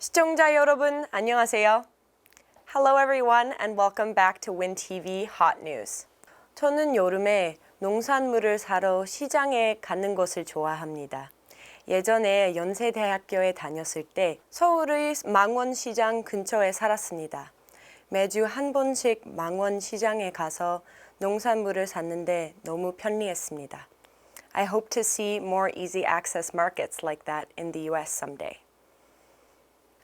시청자 여러분, 안녕하세요. Hello everyone and welcome back to WinTV Hot News. 저는 여름에 농산물을 사러 시장에 가는 것을 좋아합니다. 예전에 연세대학교에 다녔을 때 서울의 망원시장 근처에 살았습니다. 매주 한 번씩 망원시장에 가서 농산물을 샀는데 너무 편리했습니다. I hope to see more easy access markets like that in the US someday.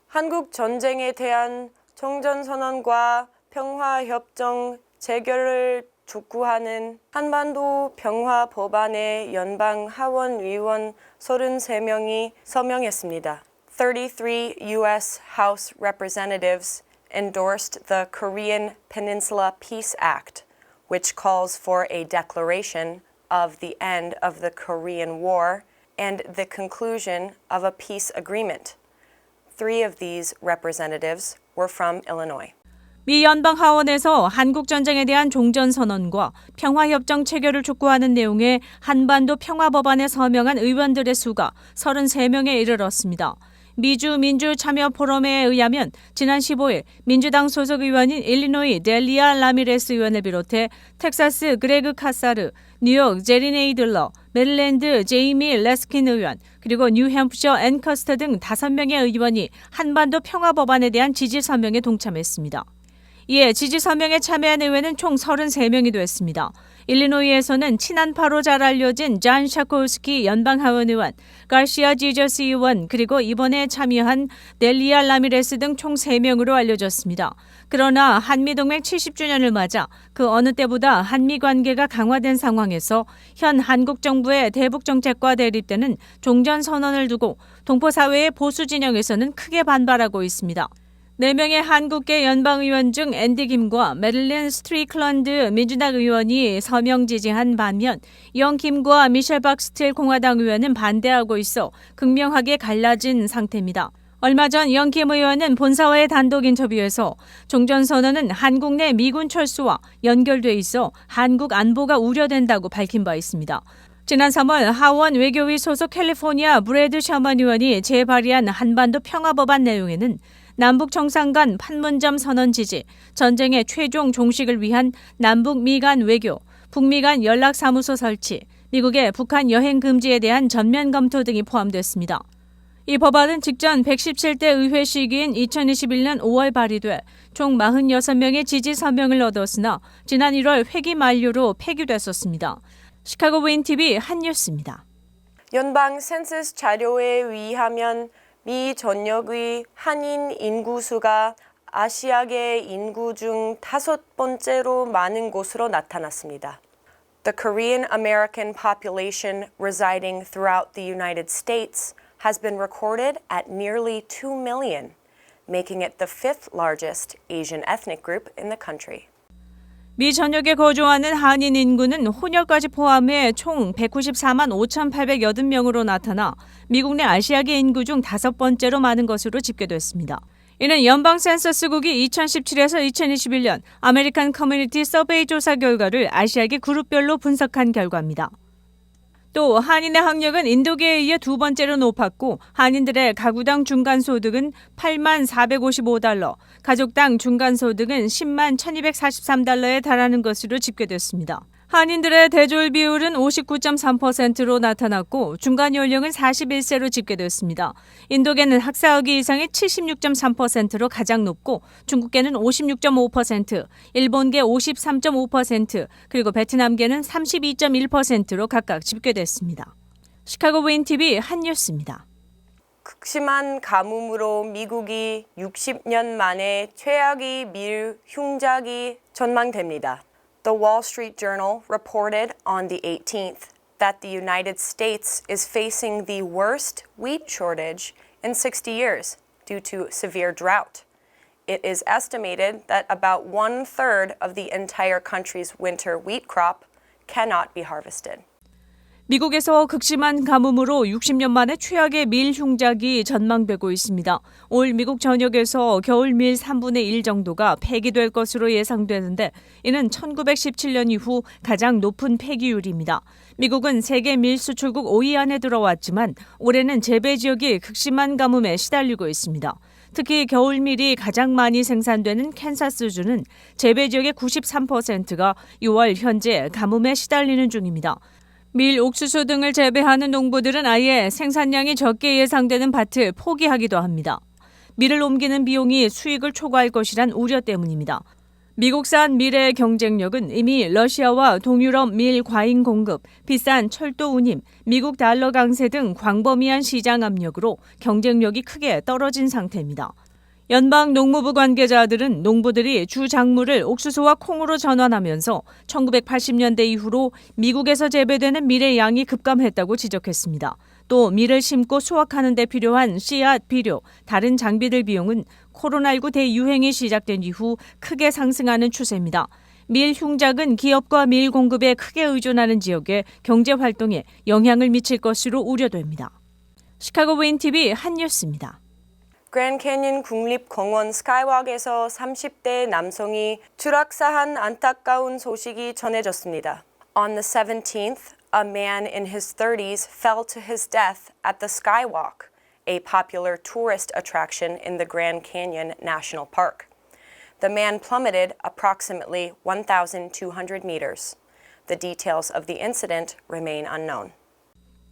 한국 전쟁에 대한 종전선언과 평화협정 재결을 촉구하는 한반도 평화법안에 연방 하원 의원 33명이 서명했습니다. 33 US House Representatives endorsed the Korean Peninsula Peace Act, which calls for a declaration of the end of the Korean War and the conclusion of a peace agreement. 3 of these representatives were from Illinois. 미 연방 하원에서 한국 전쟁에 대한 종전 선언과 평화협정 체결을 촉구하는 내용의 한반도 평화법안에 서명한 의원들의 수가 33명에 이르렀습니다. 미주 민주참여포럼에 의하면 지난 15일 민주당 소속 의원인 일리노이 델리아 라미레스 의원을 비롯해 텍사스 그레그 카사르, 뉴욕 제리 네이들러, 메릴랜드 제이미 레스킨 의원, 그리고 뉴햄프셔 앤 커스터 등 5명의 의원이 한반도 평화법안에 대한 지지 서명에 동참했습니다. 이에 지지 서명에 참여한 의원은 총 33명이 됐습니다. 일리노이에서는 친한파로 잘 알려진 잔 샤코스키 연방하원 의원, 가시아 지저스 의원, 그리고 이번에 참여한 델리아 라미레스 등 총 3명으로 알려졌습니다. 그러나 한미동맹 70주년을 맞아 그 어느 때보다 한미 관계가 강화된 상황에서 현 한국 정부의 대북 정책과 대립되는 종전선언을 두고 동포사회의 보수 진영에서는 크게 반발하고 있습니다. 4명의 한국계 연방의원 중 앤디 김과 메릴린 스트리클런드 민주당 의원이 서명 지지한 반면 영 김과 미셸 박스틸 공화당 의원은 반대하고 있어 극명하게 갈라진 상태입니다. 얼마 전 영 김 의원은 본사와의 단독 인터뷰에서 종전선언은 한국 내 미군 철수와 연결돼 있어 한국 안보가 우려된다고 밝힌 바 있습니다. 지난 3월 하원 외교위 소속 캘리포니아 브래드 셔먼 의원이 재발의한 한반도 평화법안 내용에는 남북 정상 간 판문점 선언 지지, 전쟁의 최종 종식을 위한 남북 미간 외교, 북미 간 연락사무소 설치, 미국의 북한 여행 금지에 대한 전면 검토 등이 포함됐습니다. 이 법안은 직전 117대 의회 시기인 2021년 5월 발의돼 총 46명의 지지 서명을 얻었으나 지난 1월 회기 만료로 폐기됐었습니다. 시카고 WinTV 한뉴스입니다. 연방 센서스 자료에 의하면 미 전역의 한인 인구수가 아시아계 인구 중 5번째로 많은 곳으로 나타났습니다. The Korean American population residing throughout the United States has been recorded at nearly 2 million, making it the 5th largest Asian ethnic group in the country. 미 전역에 거주하는 한인 인구는 혼혈까지 포함해 총 194만 5,880명으로 나타나 미국 내 아시아계 인구 중 5번째로 많은 것으로 집계됐습니다. 이는 연방 센서스국이 2017에서 2021년 아메리칸 커뮤니티 서베이 조사 결과를 아시아계 그룹별로 분석한 결과입니다. 또 한인의 학력은 인도계에 이어 2번째로 높았고 한인들의 가구당 중간소득은 8만 455달러, 가족당 중간소득은 10만 1243달러에 달하는 것으로 집계됐습니다. 한인들의 대졸 비율은 59.3%로 나타났고 중간 연령은 41세로 집계됐습니다. 인도계는 학사학위 이상이 76.3%로 가장 높고 중국계는 56.5%, 일본계 53.5%, 그리고 베트남계는 32.1%로 각각 집계됐습니다. 시카고 WinTV 한뉴스입니다. 극심한 가뭄으로 미국이 60년 만에 최악의 밀 흉작이 전망됩니다. The Wall Street Journal reported on the 18th that the United States is facing the worst wheat shortage in 60 years due to severe drought. It is estimated that about 1/3 of the entire country's winter wheat crop cannot be harvested. 미국에서 극심한 가뭄으로 60년 만에 최악의 밀 흉작이 전망되고 있습니다. 올 미국 전역에서 겨울 밀 3분의 1 정도가 폐기될 것으로 예상되는데 이는 1917년 이후 가장 높은 폐기율입니다. 미국은 세계 밀 수출국 5위 안에 들어왔지만 올해는 재배 지역이 극심한 가뭄에 시달리고 있습니다. 특히 겨울밀이 가장 많이 생산되는 캔사스주는 재배 지역의 93%가 6월 현재 가뭄에 시달리는 중입니다. 밀, 옥수수 등을 재배하는 농부들은 아예 생산량이 적게 예상되는 밭을 포기하기도 합니다. 밀을 옮기는 비용이 수익을 초과할 것이란 우려 때문입니다. 미국산 밀의 경쟁력은 이미 러시아와 동유럽 밀 과잉 공급, 비싼 철도 운임, 미국 달러 강세 등 광범위한 시장 압력으로 경쟁력이 크게 떨어진 상태입니다. 연방 농무부 관계자들은 농부들이 주 작물을 옥수수와 콩으로 전환하면서 1980년대 이후로 미국에서 재배되는 밀의 양이 급감했다고 지적했습니다. 또 밀을 심고 수확하는 데 필요한 씨앗, 비료, 다른 장비들 비용은 코로나19 대유행이 시작된 이후 크게 상승하는 추세입니다. 밀 흉작은 기업과 밀 공급에 크게 의존하는 지역의 경제 활동에 영향을 미칠 것으로 우려됩니다. 시카고 윈TV 한뉴스입니다. 그랜드 캐니언 국립공원 스카이워크에서 30대 남성이 추락사한 안타까운 소식이 전해졌습니다. On the 17th, a man in his 30s fell to his death at the Skywalk, a popular tourist attraction in the Grand Canyon National Park. The man plummeted approximately 1,200 meters. The details of the incident remain unknown.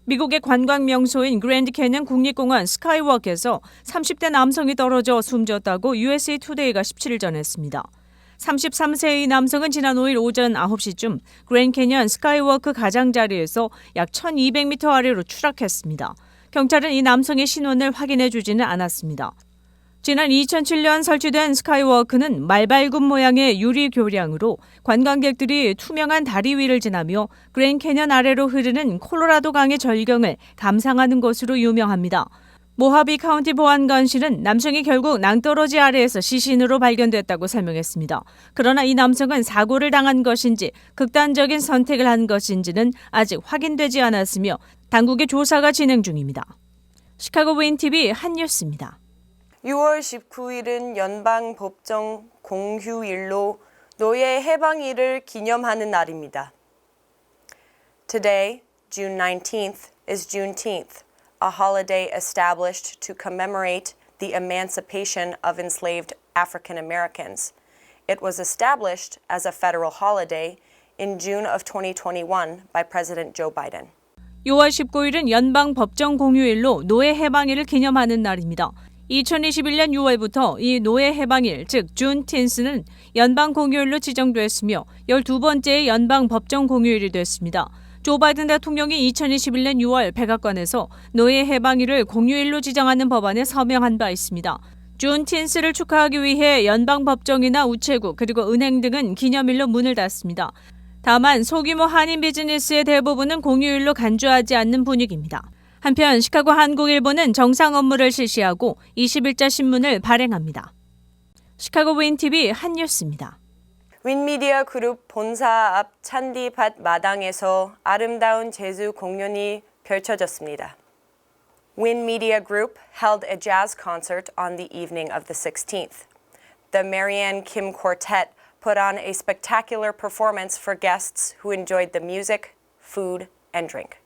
미국의 관광 명소인 그랜드 캐니언 국립공원 스카이워크에서 30대 남성이 떨어져 숨졌다고 USA 투데이가 17일 전했습니다. 33세의 남성은 지난 5일 오전 9시쯤 그랜드 캐니언 스카이워크 가장자리에서 약 1,200m 아래로 추락했습니다. 경찰은 이 남성의 신원을 확인해 주지는 않았습니다. 지난 2007년 설치된 스카이워크는 말발굽 모양의 유리 교량으로 관광객들이 투명한 다리 위를 지나며 그랜드 캐니언 아래로 흐르는 콜로라도 강의 절경을 감상하는 것으로 유명합니다. 모하비 카운티 보안관실은 남성이 결국 낭떠러지 아래에서 시신으로 발견됐다고 설명했습니다. 그러나 이 남성은 사고를 당한 것인지 극단적인 선택을 한 것인지는 아직 확인되지 않았으며 당국의 조사가 진행 중입니다. 시카고 윈TV 한뉴스입니다. 6월 19일은 연방법정 공휴일로 노예 해방일을 기념하는 날입니다. Today, June 19th, is Juneteenth, a holiday established to commemorate the emancipation of enslaved African Americans. It was established as a federal holiday in June of 2021 by President Joe Biden. 6월 19일은 연방 법정 공휴일로 노예 해방일을 기념하는 날입니다. 2021년 6월부터 이 노예 해방일, 즉 준틴스는 연방 공휴일로 지정됐으며 12번째의 연방 법정 공휴일이 됐습니다. 조 바이든 대통령이 2021년 6월 백악관에서 노예 해방일을 공휴일로 지정하는 법안에 서명한 바 있습니다. 준틴스를 축하하기 위해 연방 법정이나 우체국 그리고 은행 등은 기념일로 문을 닫습니다. 다만 소규모 한인 비즈니스의 대부분은 공휴일로 간주하지 않는 분위기입니다. 한편 시카고 한국일보는 정상 업무를 실시하고 21자 신문을 발행합니다. 시카고 윈TV 한뉴스입니다. 윈미디어 그룹 본사 앞 잔디밭 마당에서 아름다운 재즈 공연이 펼쳐졌습니다. 윈미디어 Group held a jazz concert on the evening of the 16th. The Marianne Kim Quartet put on a spectacular performance for guests who enjoyed the music, food, and drink.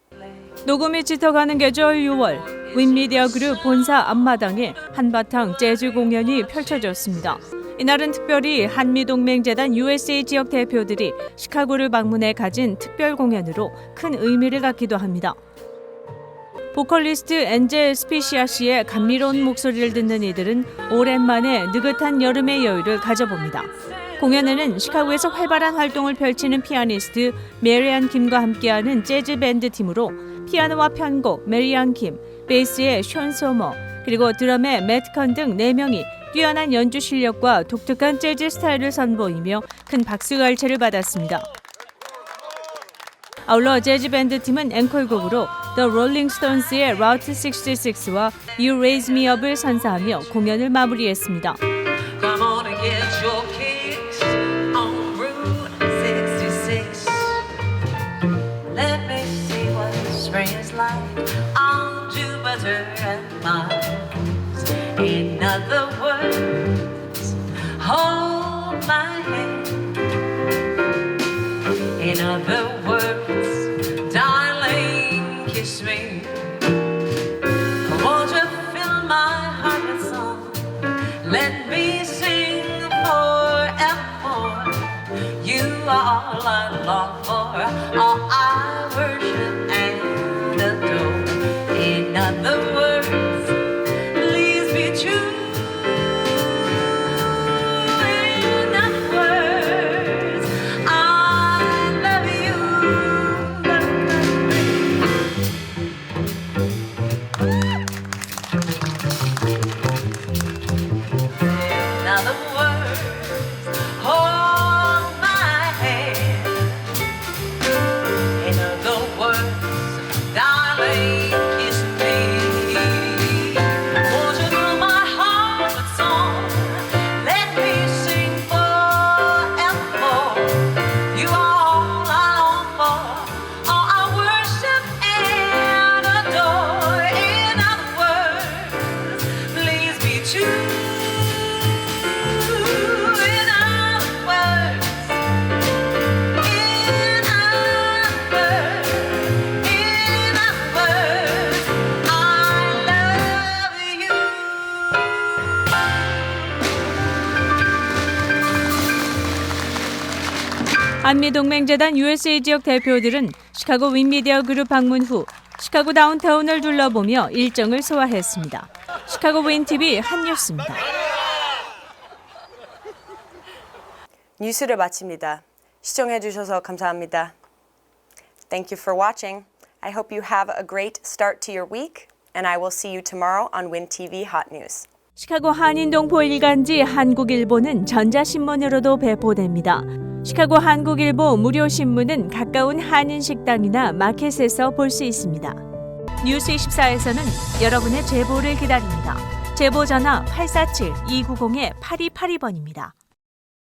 녹음이 짙어가는 계절 6월, 윈미디어 그룹 본사 앞마당에 한바탕 재즈 공연이 펼쳐졌습니다. 이날은 특별히 한미동맹재단 USA 지역 대표들이 시카고를 방문해 가진 특별 공연으로 큰 의미를 갖기도 합니다. 보컬리스트 엔젤 스피시아 씨의 감미로운 목소리를 듣는 이들은 오랜만에 느긋한 여름의 여유를 가져봅니다. 공연에는 시카고에서 활발한 활동을 펼치는 피아니스트 메리안 김과 함께하는 재즈 밴드 팀으로 피아노와 편곡 메리안 김, 베이스의 션 소머, 그리고 드럼의 매트 컨 등 4명이 뛰어난 연주 실력과 독특한 재즈 스타일을 선보이며 큰 박수갈채를 받았습니다. 아울러 재즈 밴드 팀은 앵콜곡으로 The Rolling Stones의 Route 66와 You Raise Me Up을 선사하며 공연을 마무리했습니다. Come on and get your kicks on Route 66. Let me see what spring is like on Jupiter and Mars. In other words, hold my hand. In other words, darling, kiss me. Won't you fill my heart with song? all I long for, all I worship and adore. In other words, please be true. In other words, I love you. In other words, hold my hand. In other words, darling, kiss me. Won't you fill my heart with song? Let me sing forevermore. You are all I long for, all I worship and adore. In other words, please be true. In other words, in other words, I love you. 한미동맹재단 USA 지역 대표들은 시카고 윈미디어 그룹 방문 후 시카고 다운타운을 둘러보며 일정을 소화했습니다. 시카고 윈TV 한뉴스입니다. 뉴스를 마칩니다. 시청해 주셔서 감사합니다. Thank you for watching. I hope you have a great start to your week, and I will see you tomorrow on WinTV Hot News. 시카고 한인동포 일간지 한국일보는 전자신문으로도 배포됩니다. 시카고 한국일보 무료 신문은 가까운 한인식당이나 마켓에서 볼 수 있습니다. 뉴스24에서는 여러분의 제보를 기다립니다. 제보 전화 847-290-8282번입니다.